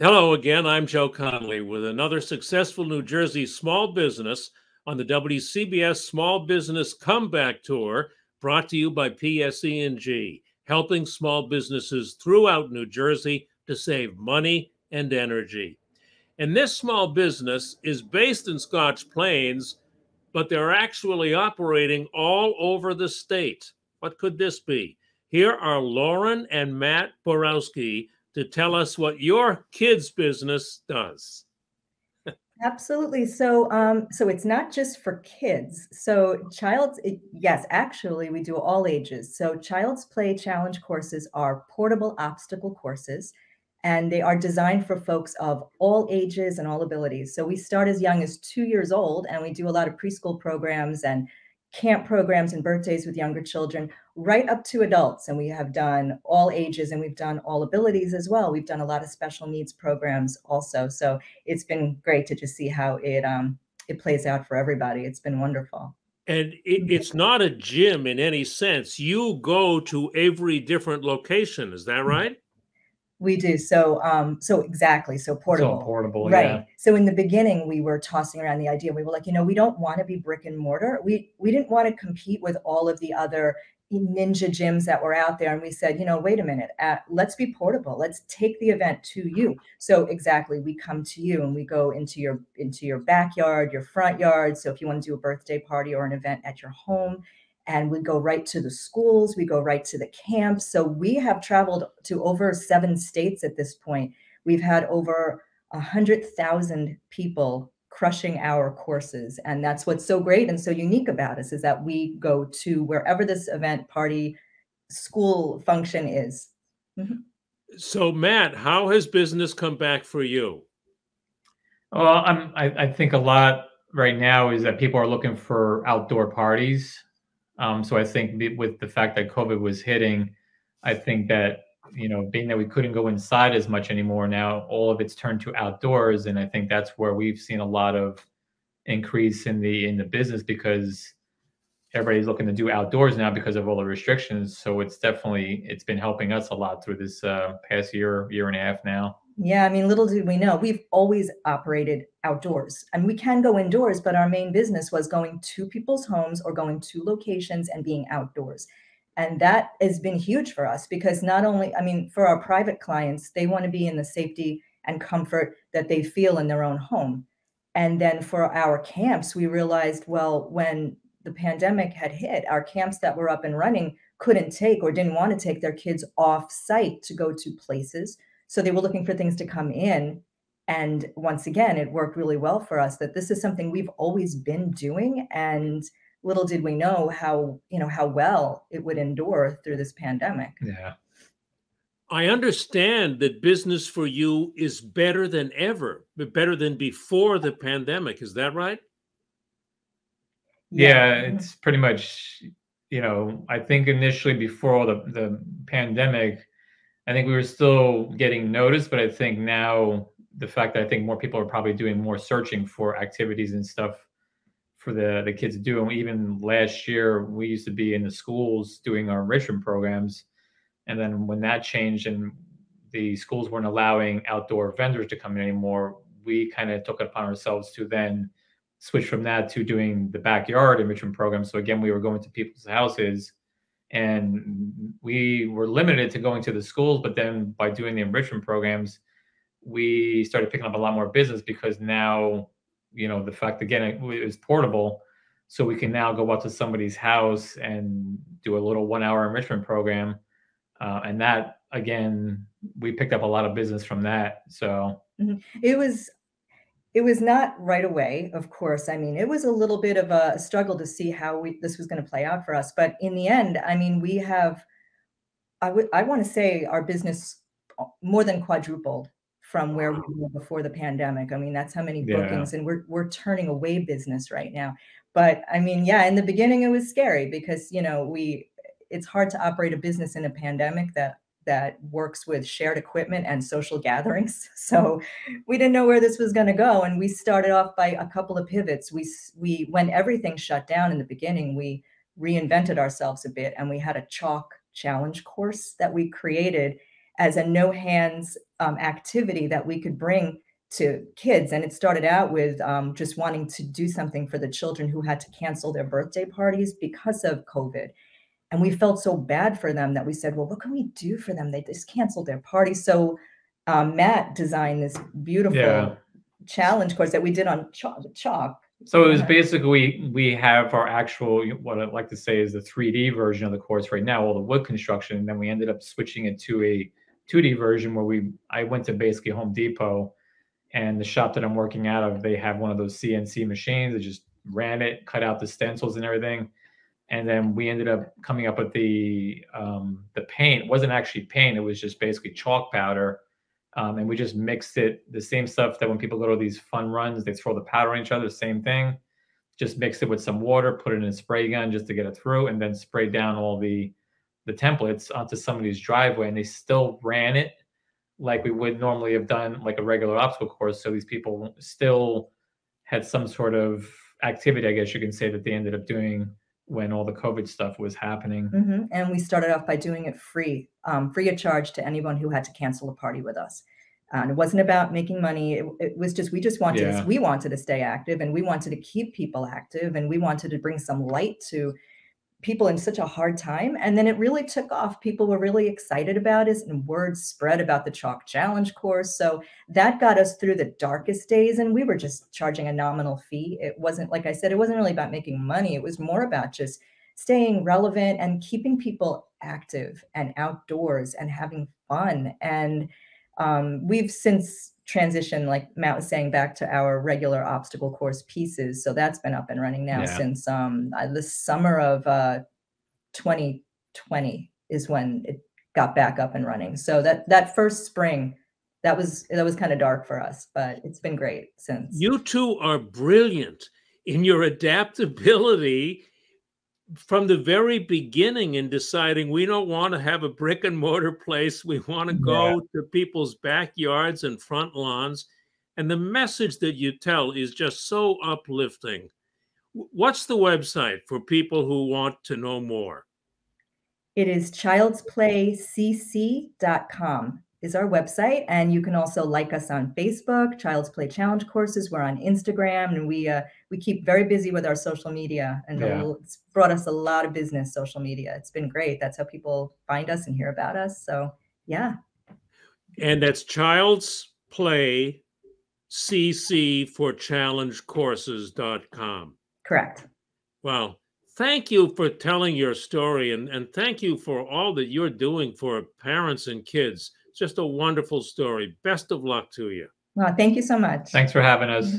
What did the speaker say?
Hello again. I'm Joe Conley with another successful New Jersey small business on the WCBS Small Business Comeback Tour, brought to you by PSE&G, helping small businesses throughout New Jersey to save money and energy. And this small business is based in Scotch Plains, but they're actually operating all over the state. What could this be? Here are Lauren and Matt Borowski to tell us what your kids' business does. Absolutely. So it's not just for kids. Yes, actually, we do all ages. So Child's Play Challenge courses are portable obstacle courses, and they are designed for folks of all ages and all abilities. So we start as young as 2 years old, and we do a lot of preschool programs and camp programs and birthdays with younger children, right up to adults. And we have done all ages, and we've done all abilities as well. We've done a lot of special needs programs also. So it's been great to just see how it plays out for everybody. It's been wonderful. And it's not a gym in any sense. You go to every different location. Is that right? We do. So exactly. So It's all portable. portable, Right. yeah. So in the beginning, we were tossing around the idea. We were like, we don't want to be brick and mortar. We didn't want to compete with all of the other ninja gyms that were out there. And we said, wait a minute, let's be portable. Let's take the event to you. So exactly, we come to you and we go into your backyard, your front yard. So if you want to do a birthday party or an event at your home, and we go right to the schools, we go right to the camps. So we have traveled to over 7 states at this point. We've had over 100,000 people crushing our courses. And that's what's so great and so unique about us, is that we go to wherever this event, party, school function is. Mm-hmm. So Matt, how has business come back for you? Well, I think a lot right now is that people are looking for outdoor parties. So I think with the fact that COVID was hitting, I think that, being that we couldn't go inside as much anymore now, all of it's turned to outdoors. And I think that's where we've seen a lot of increase in the business, because everybody's looking to do outdoors now because of all the restrictions. So it's been helping us a lot through this past year and a half now. Yeah, I mean, little did we know, we've always operated outdoors, and we can go indoors, but our main business was going to people's homes or going to locations and being outdoors. And that has been huge for us, because not only, I mean, for our private clients, they want to be in the safety and comfort that they feel in their own home. And then for our camps, we realized, well, when the pandemic had hit, our camps that were up and running couldn't take or didn't want to take their kids off site to go to places. So they were looking for things to come in. And once again, it worked really well for us that this is something we've always been doing. And little did we know how well it would endure through this pandemic. Yeah. I understand that business for you is better than ever, but better than before the pandemic. Is that right? Yeah, it's pretty much, I think initially before the pandemic, I think we were still getting noticed, but I think now the fact that I think more people are probably doing more searching for activities and stuff for the kids to do. And even last year, we used to be in the schools doing our enrichment programs. And then when that changed and the schools weren't allowing outdoor vendors to come in anymore, we kind of took it upon ourselves to then switch from that to doing the backyard enrichment program. So again, we were going to people's houses, and we were limited to going to the schools, but then by doing the enrichment programs, we started picking up a lot more business, because now, the fact, again, it was portable. So we can now go out to somebody's house and do a little 1-hour enrichment program. And that, again, we picked up a lot of business from that. So it was not right away, of course. I mean, it was a little bit of a struggle to see how this was going to play out for us. But in the end, I mean, we have, I want to say our business more than quadrupled from where we were before the pandemic. I mean, that's how many bookings, and we're turning away business right now. But I mean, yeah, in the beginning, it was scary because, it's hard to operate a business in a pandemic that works with shared equipment and social gatherings. So we didn't know where this was going to go. And we started off by a couple of pivots. When everything shut down in the beginning, we reinvented ourselves a bit, and we had a chalk challenge course that we created as a no hands activity that we could bring to kids. And it started out with just wanting to do something for the children who had to cancel their birthday parties because of COVID. And we felt so bad for them that we said, well, what can we do for them? They just canceled their party. So Matt designed this beautiful challenge course that we did on chalk. So it was basically, we have our actual, what I'd like to say is the 3D version of the course right now, all the wood construction. And then we ended up switching it to a 2D version where I went to basically Home Depot, and the shop that I'm working out of, they have one of those CNC machines that just ran it, cut out the stencils and everything. And then we ended up coming up with the paint. It wasn't actually paint, it was just basically chalk powder. And we just mixed it, the same stuff that when people go to these fun runs, they throw the powder on each other, same thing. Just mix it with some water, put it in a spray gun just to get it through, and then spray down all the templates onto somebody's driveway. And they still ran it like we would normally have done like a regular obstacle course. So these people still had some sort of activity, I guess you can say, that they ended up doing when all the COVID stuff was happening. And we started off by doing it free of charge to anyone who had to cancel a party with us. And it wasn't about making money. It was just, we just wanted, we wanted to stay active, and we wanted to keep people active, and we wanted to bring some light to people in such a hard time. And then it really took off. People were really excited about it, and word spread about the Chalk Challenge course. So that got us through the darkest days, and we were just charging a nominal fee. It wasn't, like I said, it wasn't really about making money. It was more about just staying relevant and keeping people active and outdoors and having fun. And we've since transitioned, like Matt was saying, back to our regular obstacle course pieces. So that's been up and running now since the summer of 2020 is when it got back up and running. So that first spring, that was kind of dark for us, but it's been great since. You two are brilliant in your adaptability from the very beginning in deciding we don't want to have a brick and mortar place. We want to go to people's backyards and front lawns. And the message that you tell is just so uplifting. What's the website for people who want to know more? It is childsplaycc.com is our website. And you can also like us on Facebook, Child's Play Challenge Courses. We're on Instagram, and we keep very busy with our social media, and it's brought us a lot of business, social media. It's been great. That's how people find us and hear about us. So yeah. And that's Child's Play CC for challengecourses.com. Correct. Wow. Thank you for telling your story, and thank you for all that you're doing for parents and kids. Just a wonderful story. Best of luck to you. Well, thank you so much. Thanks for having us.